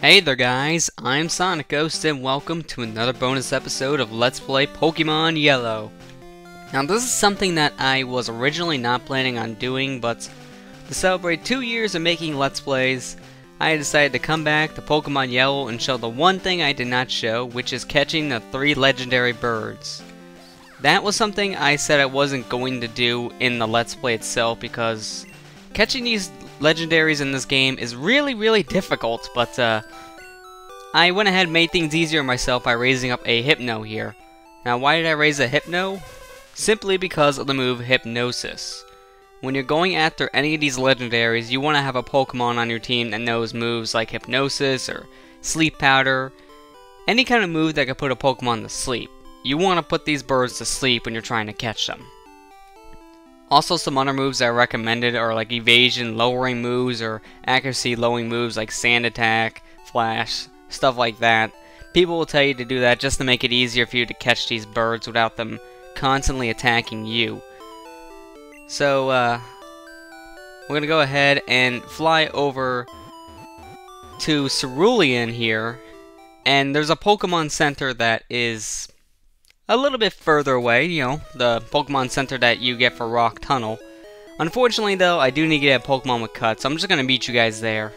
Hey there guys, I'm SonicGhost and welcome to another bonus episode of Let's Play Pokemon Yellow. Now this is something that I was originally not planning on doing, but to celebrate 2 years of making Let's Plays, I decided to come back to Pokemon Yellow and show the one thing I did not show, which is catching the 3 legendary birds. That was something I said I wasn't going to do in the Let's Play itself because catching these legendaries in this game is really difficult, but I went ahead and made things easier myself by raising up a Hypno here. Now why did I raise a Hypno? Simply because of the move Hypnosis. When you're going after any of these legendaries, you want to have a Pokemon on your team that knows moves like Hypnosis or Sleep Powder. Any kind of move that can put a Pokemon to sleep. You want to put these birds to sleep when you're trying to catch them. Also, some other moves that are recommended are like evasion lowering moves or accuracy lowering moves like Sand Attack, Flash, stuff like that. People will tell you to do that just to make it easier for you to catch these birds without them constantly attacking you. So, we're going to go ahead and fly over to Cerulean here, and there's a Pokemon Center that is a little bit further away, you know, the Pokemon Center that you get for Rock Tunnel. Unfortunately, though, I do need to get a Pokemon with Cut, so I'm just going to meet you guys there.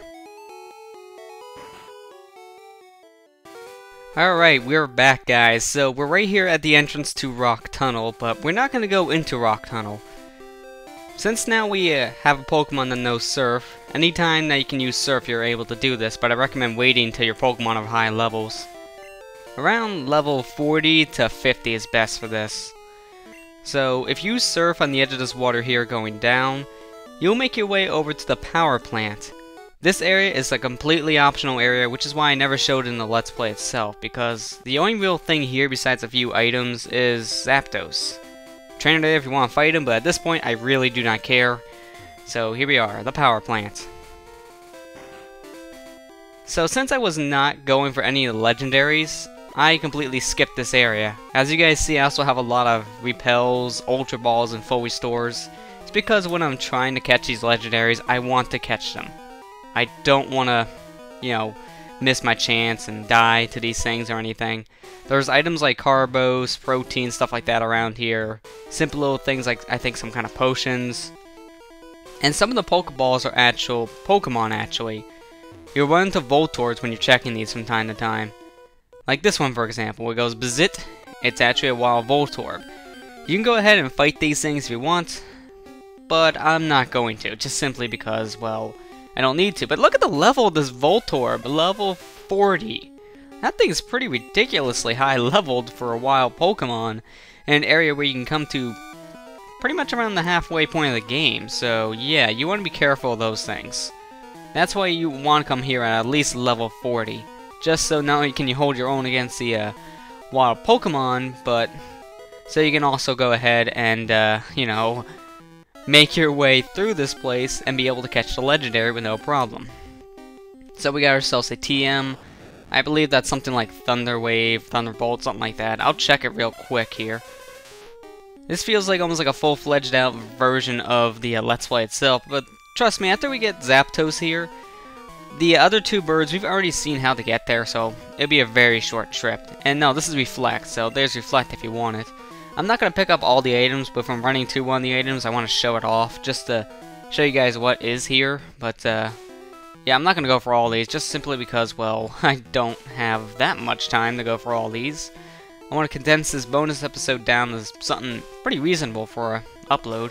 Alright, we're back, guys. So, we're right here at the entrance to Rock Tunnel, but we're not going to go into Rock Tunnel. Since now we have a Pokemon that knows Surf, anytime that you can use Surf, you're able to do this, but I recommend waiting until your Pokemon are high levels. Around level 40 to 50 is best for this. So, if you surf on the edge of this water here going down, you'll make your way over to the power plant. This area is a completely optional area, which is why I never showed it in the Let's Play itself, because the only real thing here besides a few items is Zapdos. Trainer there if you want to fight him, but at this point I really do not care. So here we are, the power plant. So since I was not going for any of the legendaries, I completely skipped this area. As you guys see, I also have a lot of Repels, Ultra Balls, and Full Restores. It's because when I'm trying to catch these legendaries, I want to catch them. I don't want to, you know, miss my chance and die to these things or anything. There's items like Carbos, Protein, stuff like that around here. Simple little things like, I think, some kind of potions. And some of the Pokeballs are actual Pokemon, actually. You'll run into Voltorbs when you're checking these from time to time. Like this one, for example, where it goes Bazit, it's actually a wild Voltorb. You can go ahead and fight these things if you want, but I'm not going to, just simply because, well, I don't need to. But look at the level of this Voltorb, level 40. That thing's pretty ridiculously high leveled for a wild Pokemon in an area where you can come to pretty much around the halfway point of the game. So yeah, you want to be careful of those things. That's why you want to come here at least level 40. Just so not only can you hold your own against the wild Pokemon, but so you can also go ahead and, you know, make your way through this place and be able to catch the legendary with no problem. So we got ourselves a TM. I believe that's something like Thunder Wave, Thunderbolt, something like that. I'll check it real quick here. This feels like almost like a full-fledged out version of the Let's Play itself, but trust me, after we get Zapdos here, the other 2 birds, we've already seen how to get there, so it'll be a very short trip. And no, this is Reflect, so there's Reflect if you want it. I'm not going to pick up all the items, but if I'm running to one of the items, I want to show it off, just to show you guys what is here. But, yeah, I'm not going to go for all these, just simply because, well, I don't have that much time to go for all these. I want to condense this bonus episode down to something pretty reasonable for an upload.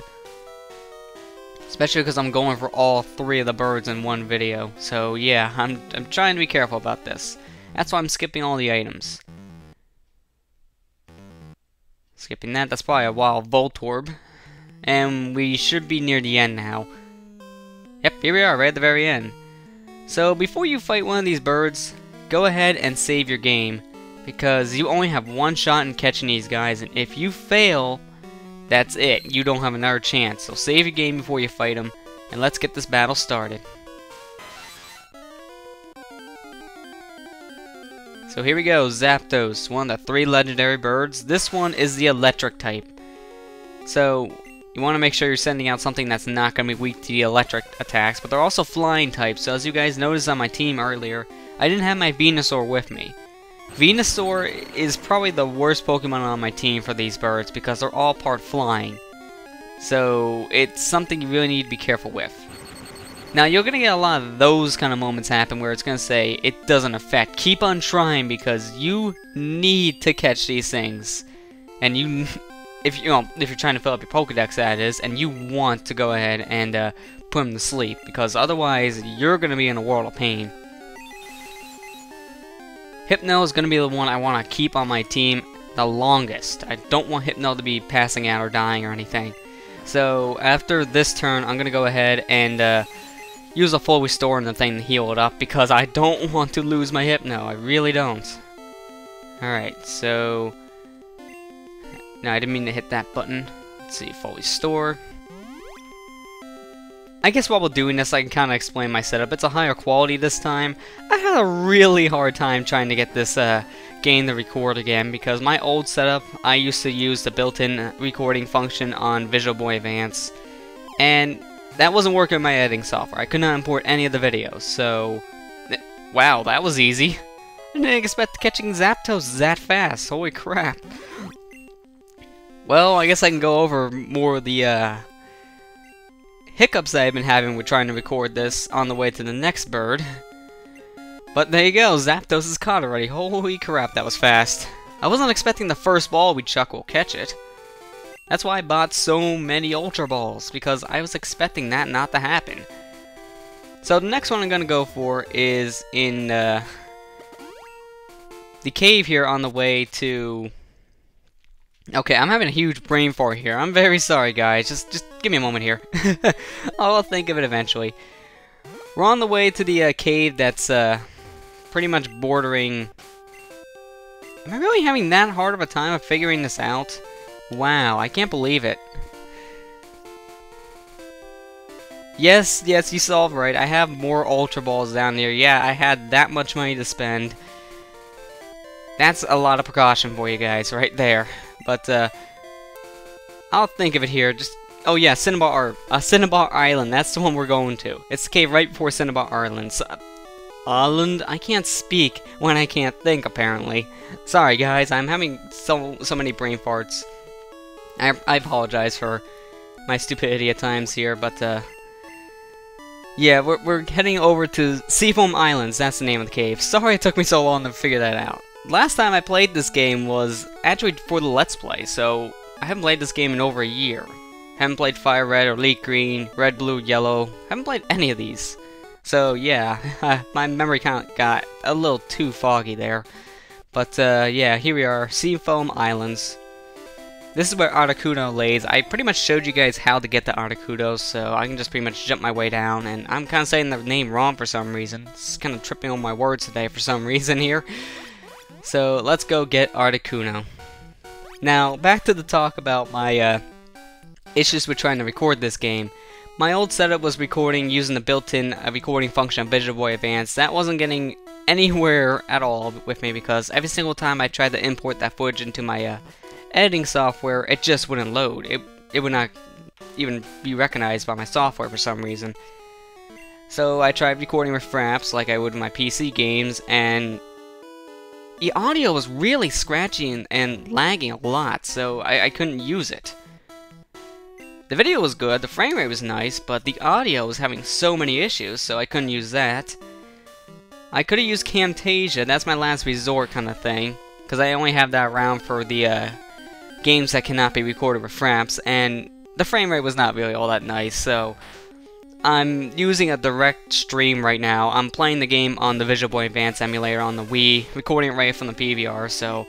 Especially because I'm going for all 3 of the birds in one video. So yeah, I'm trying to be careful about this. That's why I'm skipping all the items. Skipping that, that's probably a wild Voltorb. And we should be near the end now. Yep, here we are, right at the very end. So before you fight one of these birds, go ahead and save your game. Because you only have one shot in catching these guys, and if you fail, that's it. You don't have another chance. So save your game before you fight them, and let's get this battle started. So here we go, Zapdos, one of the 3 legendary birds. This one is the electric type. So you want to make sure you're sending out something that's not going to be weak to the electric attacks, but they're also flying types, so as you guys noticed on my team earlier, I didn't have my Venusaur with me. Venusaur is probably the worst Pokemon on my team for these birds because they're all part flying. So it's something you really need to be careful with. Now you're going to get a lot of those kind of moments happen where it's going to say it doesn't affect. Keep on trying because you need to catch these things. And if you're trying to fill up your Pokedex, that is, and you want to go ahead and put them to sleep, because otherwise you're going to be in a world of pain. Hypno is going to be the one I want to keep on my team the longest. I don't want Hypno to be passing out or dying or anything. So after this turn, I'm going to go ahead and use a full restore on the thing to heal it up, because I don't want to lose my Hypno. I really don't. Alright, so... Now, I didn't mean to hit that button. Let's see, full restore. I guess while we're doing this, I can kind of explain my setup. It's a higher quality this time. I had a really hard time trying to get this game to record again, because my old setup, I used to use the built-in recording function on Visual Boy Advance, and that wasn't working with my editing software. I could not import any of the videos, so... Wow, that was easy. I didn't expect catching Zapdos that fast. Holy crap. Well, I guess I can go over more of the hiccups that I've been having with trying to record this on the way to the next bird. But there you go, Zapdos is caught already. Holy crap, that was fast. I wasn't expecting the first ball we chuck will catch it. That's why I bought so many Ultra Balls, because I was expecting that not to happen. So the next one I'm going to go for is in the cave here on the way to... Okay, I'm having a huge brain fart here. I'm very sorry, guys. Just give me a moment here. I'll think of it eventually. We're on the way to the cave that's pretty much bordering... Am I really having that hard of a time of figuring this out? Wow, I can't believe it. Yes, you solved right. I have more Ultra Balls down there. Yeah, I had that much money to spend. That's a lot of precaution for you guys right there. But, I'll think of it here. Just, oh yeah, Cinnabar Island. That's the one we're going to. It's the cave right before Cinnabar Island. So, Island? I can't speak when I can't think, apparently. Sorry, guys. I'm having so many brain farts. I apologize for my stupidity at times here, but, yeah, we're heading over to Seafoam Islands. That's the name of the cave. Sorry it took me so long to figure that out. Last time I played this game was actually for the Let's Play, so I haven't played this game in over a year. Haven't played Fire Red or Leaf Green, Red, Blue, Yellow. Haven't played any of these. So yeah, my memory kind of got a little too foggy there. But yeah, here we are, Seafoam Islands. This is where Articuno lays. I pretty much showed you guys how to get to Articuno, so I can just pretty much jump my way down. And I'm kind of saying the name wrong for some reason. It's kind of tripping on my words today for some reason here. So let's go get Articuno. Now, back to the talk about my issues with trying to record this game. My old setup was recording using the built-in recording function of Visual Boy Advance. That wasn't getting anywhere at all with me because every single time I tried to import that footage into my editing software, it just wouldn't load. It would not even be recognized by my software for some reason. So I tried recording with Fraps like I would in my PC games, and the audio was really scratchy and lagging a lot, so I couldn't use it. The video was good, the frame rate was nice, but the audio was having so many issues, so I couldn't use that. I could have used Camtasia, that's my last resort kind of thing, because I only have that around for the games that cannot be recorded with Fraps, and the frame rate was not really all that nice, so I'm using a direct stream right now. I'm playing the game on the Visual Boy Advance emulator on the Wii, recording it right from the PVR, so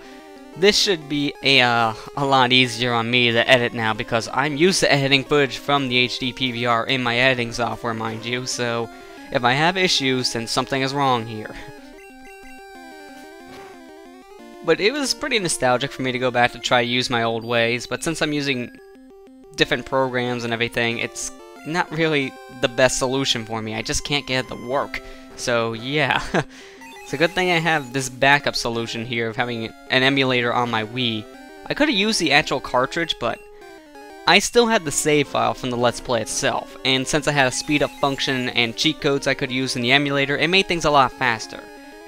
this should be a lot easier on me to edit now because I'm used to editing footage from the HD PVR in my editing software, mind you, so if I have issues, then something is wrong here. But it was pretty nostalgic for me to go back to try to use my old ways, but since I'm using different programs and everything, it's not really the best solution for me. I just can't get it to work. So yeah, it's a good thing I have this backup solution here of having an emulator on my Wii. I could have used the actual cartridge, but I still had the save file from the Let's Play itself, and since I had a speed up function and cheat codes I could use in the emulator, it made things a lot faster.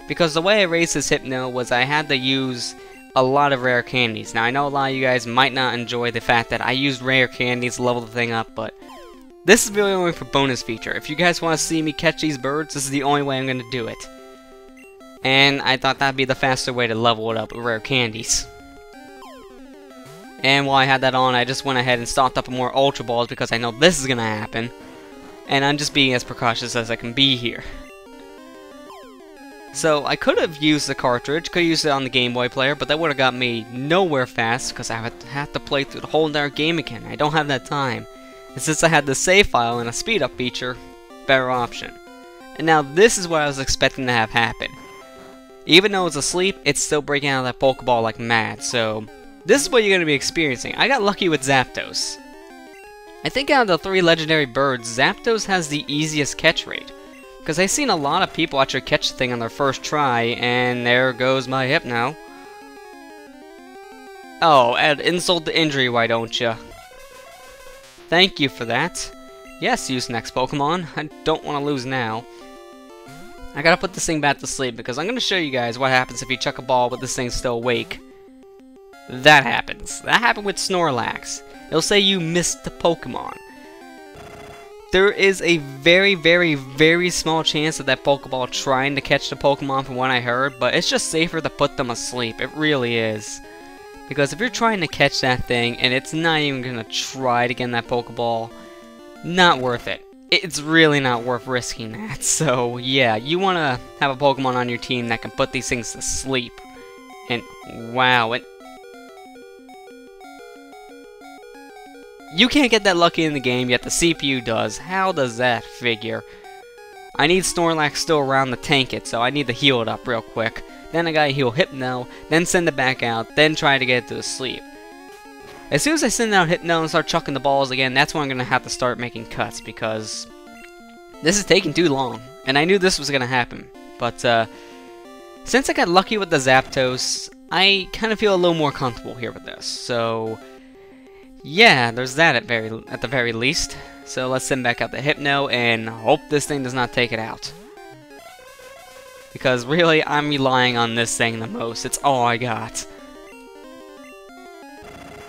Because the way I raised this Hypno was I had to use a lot of rare candies. Now I know a lot of you guys might not enjoy the fact that I used rare candies to level the thing up, but this is really only for bonus feature. If you guys want to see me catch these birds, this is the only way I'm going to do it. And I thought that'd be the faster way to level it up with rare candies. And while I had that on, I just went ahead and stocked up more Ultra Balls because I know this is going to happen. And I'm just being as precautious as I can be here. So I could have used the cartridge, could have used it on the Game Boy player, but that would have got me nowhere fast because I would have to play through the whole entire game again. I don't have that time. And since I had the save file and a speed up feature, better option. And now this is what I was expecting to have happen. Even though it's asleep, it's still breaking out of that Pokeball like mad, so this is what you're going to be experiencing. I got lucky with Zapdos. I think out of the 3 legendary birds, Zapdos has the easiest catch rate. Because I've seen a lot of people actually catch the thing on their first try, and there goes my Hypno. Oh, add insult to injury, why don't ya? Thank you for that. Yes, use next Pokemon. I don't want to lose now. I gotta put this thing back to sleep, because I'm going to show you guys what happens if you chuck a ball with this thing still awake. That happens. That happened with Snorlax. It'll say you missed the Pokemon. There is a very, very, very small chance of that Pokeball trying to catch the Pokemon from what I heard, but it's just safer to put them asleep. It really is. Because if you're trying to catch that thing and it's not even going to try to get in that Pokeball, not worth it. It's really not worth risking that. So, yeah, you want to have a Pokemon on your team that can put these things to sleep. And, wow, you can't get that lucky in the game, yet the CPU does. How does that figure? I need Snorlax still around to tank it, so I need to heal it up real quick. Then I gotta heal Hypno, then send it back out, then try to get it to sleep. As soon as I send out Hypno and start chucking the balls again, that's when I'm gonna have to start making cuts, because this is taking too long. And I knew this was gonna happen. But, since I got lucky with the Zapdos, I kind of feel a little more comfortable here with this. So, yeah, there's that at the very least. So let's send back out the Hypno and hope this thing does not take it out. Because really, I'm relying on this thing the most. It's all I got.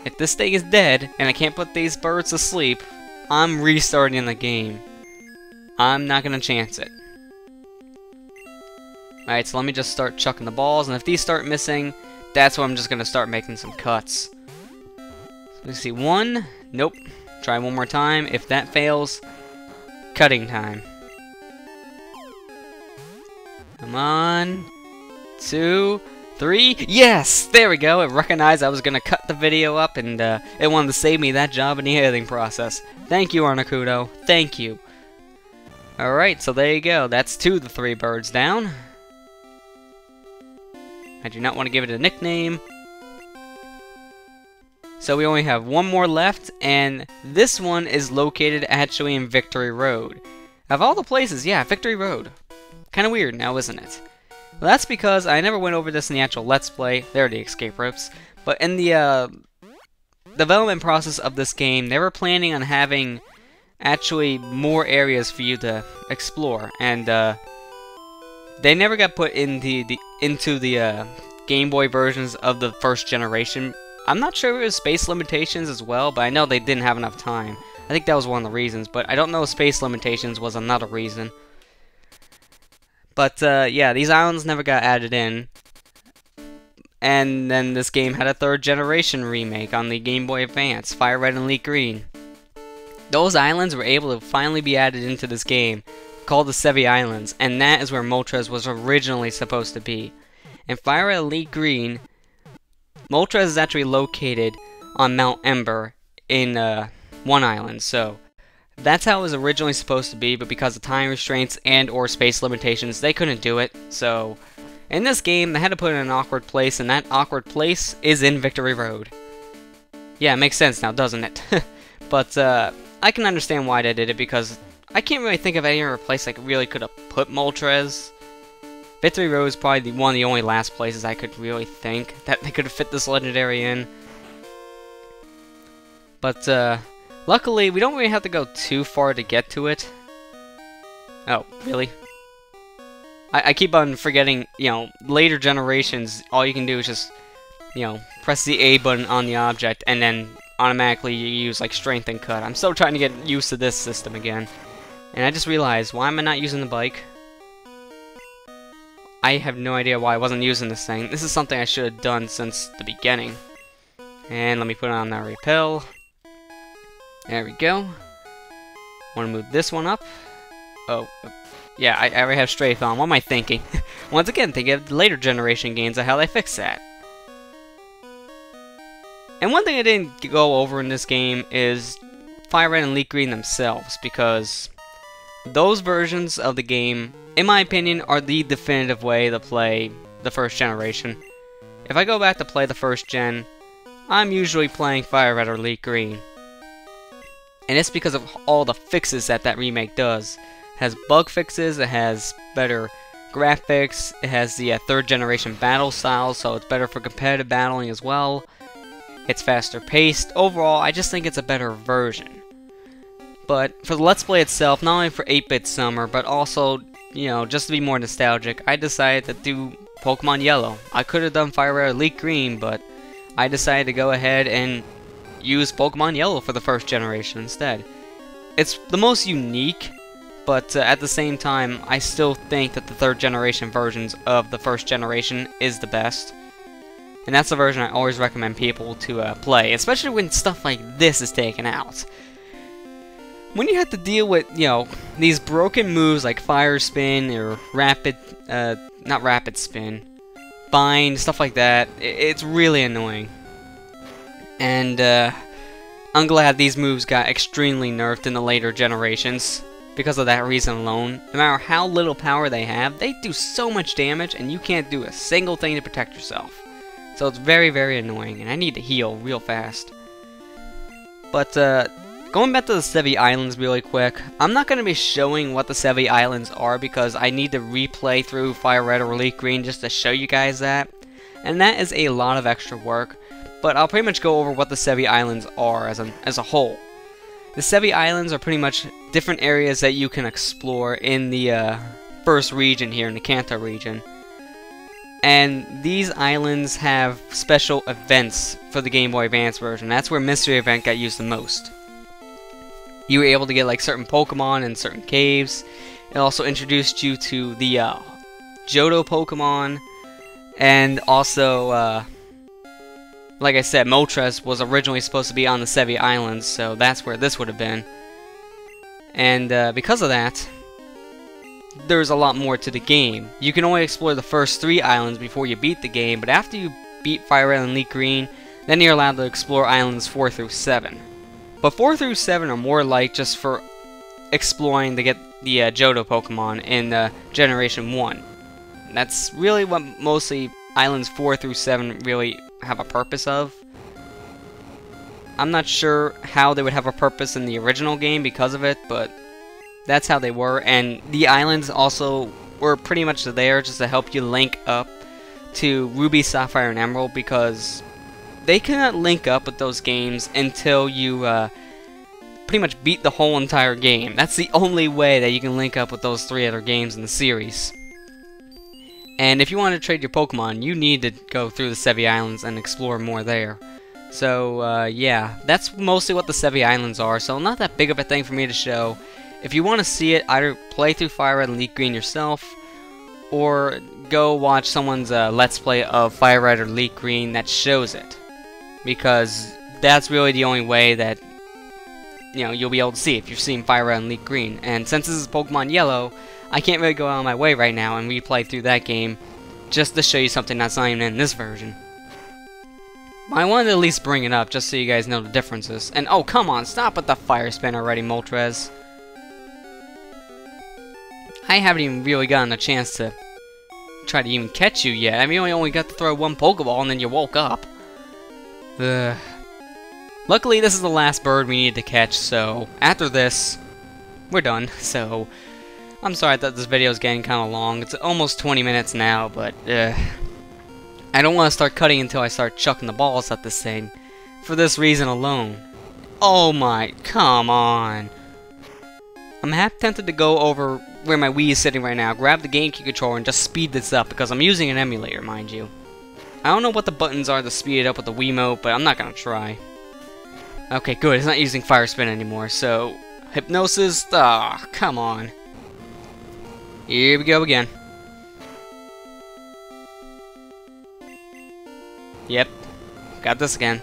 If this thing is dead and I can't put these birds to sleep, I'm restarting the game. I'm not gonna chance it. Alright, so let me just start chucking the balls, and if these start missing, that's when I'm just gonna start making some cuts. Let's see, 1, nope. Try one more time. If that fails, cutting time. Come on. 2, 3, yes! There we go. It recognized I was going to cut the video up, and it wanted to save me that job in the editing process. Thank you, Arnacudo. Thank you. Alright, so there you go. That's 2 of the 3 birds down. I do not want to give it a nickname. So we only have 1 more left, and this one is located actually in Victory Road. Of all the places, yeah, Victory Road. Kinda weird now, isn't it? Well, that's because I never went over this in the actual Let's Play. There are the escape ropes. But in the development process of this game, they were planning on having actually more areas for you to explore. And they never got put into the Game Boy versions of the first generation. I'm not sure if it was space limitations as well, but I know they didn't have enough time. I think that was one of the reasons, but I don't know if space limitations was another reason. But, yeah, these islands never got added in. And then this game had a 3rd generation remake on the Game Boy Advance, Fire Red and Leaf Green. Those islands were able to finally be added into this game, called the Sevi Islands, and that is where Moltres was originally supposed to be. In Fire Red and Leaf Green, Moltres is actually located on Mount Ember in one island, so that's how it was originally supposed to be, but because of time restraints and or space limitations, they couldn't do it. So in this game, they had to put it in an awkward place, and that awkward place is in Victory Road. Yeah, it makes sense now, doesn't it? But I can understand why they did it, because I can't really think of any other place that really could have put Moltres. Victory Road is probably one of the only last places I could really think that they could have fit this legendary in. But luckily, we don't really have to go too far to get to it. Oh, really? I keep on forgetting, you know, later generations, all you can do is just, you know, press the A button on the object, and then automatically you use, like, strength and cut. I'm still trying to get used to this system again. And I just realized, why am I not using the bike? I have no idea why I wasn't using this thing. This is something I should have done since the beginning. And let me put on that repel. There we go. Want to move this one up. Oh, yeah, I already have strafe on. What am I thinking? Once again, think of the later generation games and how they fix that. And one thing I didn't go over in this game is Fire Red and Leaf Green themselves, because those versions of the game, in my opinion, are the definitive way to play the first generation. If I go back to play the first gen, I'm usually playing Fire Red or Leaf Green. And it's because of all the fixes that that remake does. It has bug fixes, it has better graphics, it has the third generation battle style, so it's better for competitive battling as well. It's faster paced. Overall, I just think it's a better version. But for the Let's Play itself, not only for 8-bit Summer, but also, you know, just to be more nostalgic, I decided to do Pokemon Yellow. I could have done Fire Red or Leaf Green, but I decided to go ahead and use Pokemon Yellow for the first generation instead. It's the most unique, but at the same time, I still think that the third generation versions of the first generation is the best. And that's the version I always recommend people to play, especially when stuff like this is taken out. When you have to deal with, you know, these broken moves like Fire Spin or not Rapid Spin, Bind, stuff like that, it's really annoying. And I'm glad these moves got extremely nerfed in the later generations. Because of that reason alone, no matter how little power they have, they do so much damage and you can't do a single thing to protect yourself. So it's very, very annoying, and I need to heal real fast. But going back to the Sevi Islands really quick, I'm not going to be showing what the Sevi Islands are because I need to replay through Fire Red or Leaf Green just to show you guys that. And that is a lot of extra work, but I'll pretty much go over what the Sevi Islands are as a whole. The Sevi Islands are pretty much different areas that you can explore in the first region here, in the Kanto region. And these islands have special events for the Game Boy Advance version. That's where Mystery Event got used the most. You were able to get like certain Pokemon in certain caves. It also introduced you to the Johto Pokemon. And also, like I said, Moltres was originally supposed to be on the Sevi Islands, so that's where this would have been. And because of that, there's a lot more to the game. You can only explore the first 3 islands before you beat the game, but after you beat Fire Red and Leaf Green, then you're allowed to explore islands 4 through 7. But 4 through 7 are more like just for exploring to get the Johto Pokemon in Generation 1. That's really what mostly islands 4 through 7 really have a purpose of. I'm not sure how they would have a purpose in the original game because of it, but that's how they were. And the islands also were pretty much there just to help you link up to Ruby, Sapphire, and Emerald, because they cannot link up with those games until you pretty much beat the whole entire game. That's the only way that you can link up with those 3 other games in the series. And if you want to trade your Pokemon, you need to go through the Sevi Islands and explore more there. So, yeah, that's mostly what the Sevi Islands are, so not that big of a thing for me to show. If you want to see it, either play through Fire Red and Leaf Green yourself, or go watch someone's Let's Play of Fire Red or Leaf Green that shows it. Because that's really the only way that, you know, you'll be able to see if you're seeing Fire Red and Leaf Green. And since this is Pokemon Yellow, I can't really go out of my way right now and replay through that game just to show you something that's not even in this version. But I wanted to at least bring it up just so you guys know the differences. And oh, come on, stop with the Fire Spin already, Moltres. I haven't even really gotten a chance to try to even catch you yet. I mean, you only got to throw 1 Pokeball and then you woke up. Ugh. Luckily, this is the last bird we needed to catch, so after this, we're done. So, I'm sorry that this video is getting kind of long. It's almost 20 minutes now, but I don't want to start cutting until I start chucking the balls at this thing. For this reason alone. Oh my, come on. I'm half tempted to go over where my Wii is sitting right now, grab the GameCube controller, and just speed this up, because I'm using an emulator, mind you. I don't know what the buttons are to speed it up with the Wiimote, but I'm not gonna try. Okay, good, it's not using Fire Spin anymore, so... Hypnosis, come on. Here we go again. Yep, got this again.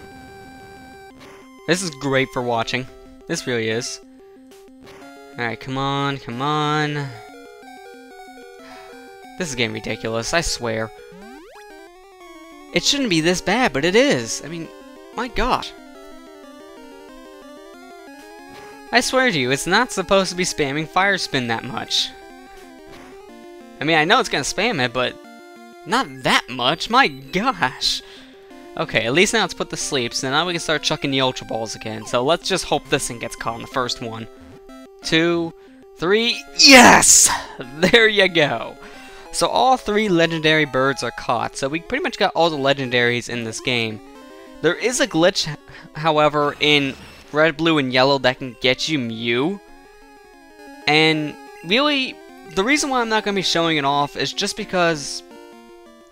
This is great for watching. This really is. Alright, come on, come on. This is getting ridiculous, I swear. It shouldn't be this bad, but it is. I mean, my god. I swear to you, it's not supposed to be spamming Fire Spin that much. I mean, I know it's gonna spam it, but not that much, my gosh. Okay, at least now it's put to sleep, so now we can start chucking the Ultra Balls again. So let's just hope this thing gets caught in the first one. 2, 3, yes! There you go. So all 3 legendary birds are caught, so we pretty much got all the legendaries in this game. There is a glitch, however, in red, blue, and yellow that can get you Mew. And really, the reason why I'm not going to be showing it off is just because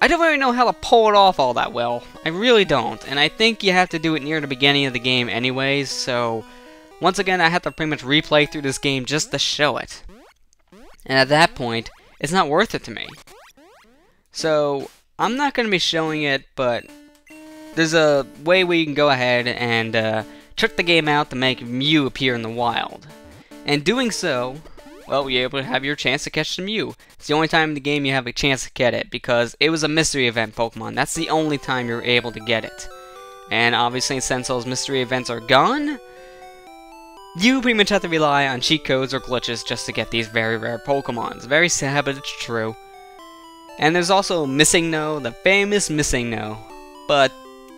I don't really know how to pull it off all that well. I really don't, and I think you have to do it near the beginning of the game anyways, so once again I have to pretty much replay through this game just to show it. And at that point, it's not worth it to me. So, I'm not going to be showing it, but there's a way where you can go ahead and trick the game out to make Mew appear in the wild. And doing so, well, you're able to have your chance to catch the Mew. It's the only time in the game you have a chance to get it, because it was a mystery event Pokemon. That's the only time you're able to get it. And obviously, since those mystery events are gone, you pretty much have to rely on cheat codes or glitches just to get these very rare Pokemon. It's very sad, but it's true. And there's also Missing No, the famous Missing No. But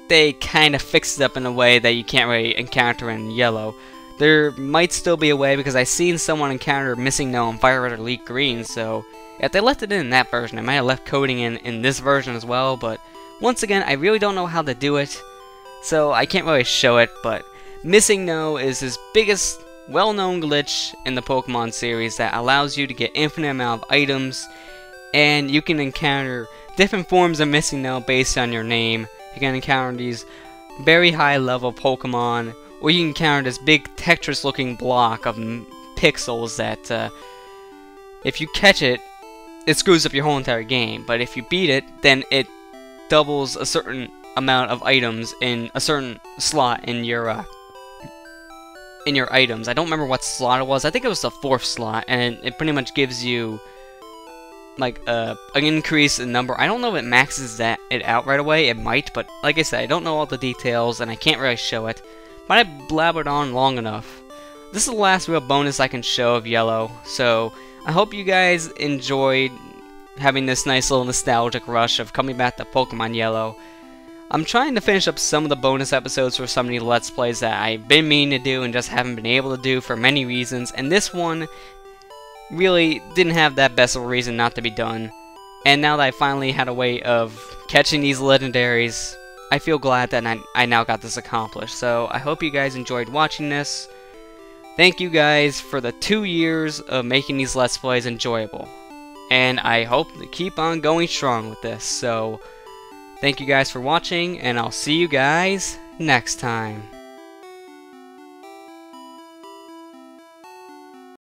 they kind of fixed it up in a way that you can't really encounter in Yellow. There might still be a way, because I seen someone encounter Missing No in Fire Red or Leaf Green, so if they left it in that version, I might have left coding in this version as well, but once again, I really don't know how to do it, so I can't really show it, but Missing No is his biggest well-known glitch in the Pokemon series that allows you to get infinite amount of items, and you can encounter different forms of Missing No based on your name. You can encounter these very high level Pokemon, or you can encounter this big Tetris looking block of pixels that if you catch it, it screws up your whole entire game. But if you beat it, then it doubles a certain amount of items in a certain slot in your items. I don't remember what slot it was. I think it was the 4th slot, and it pretty much gives you like an increase in number. I don't know if it maxes it out right away. It might, but like I said, I don't know all the details, and I can't really show it. But I blabbered on long enough. This is the last real bonus I can show of Yellow, so I hope you guys enjoyed having this nice little nostalgic rush of coming back to Pokemon Yellow. I'm trying to finish up some of the bonus episodes for some of the Let's Plays that I've been meaning to do and just haven't been able to do for many reasons, and this one really didn't have that best of a reason not to be done. And now that I finally had a way of catching these legendaries, I feel glad that I now got this accomplished. So I hope you guys enjoyed watching this. Thank you guys for the 2 years of making these Let's Plays enjoyable. And I hope to keep on going strong with this. So thank you guys for watching, and I'll see you guys next time.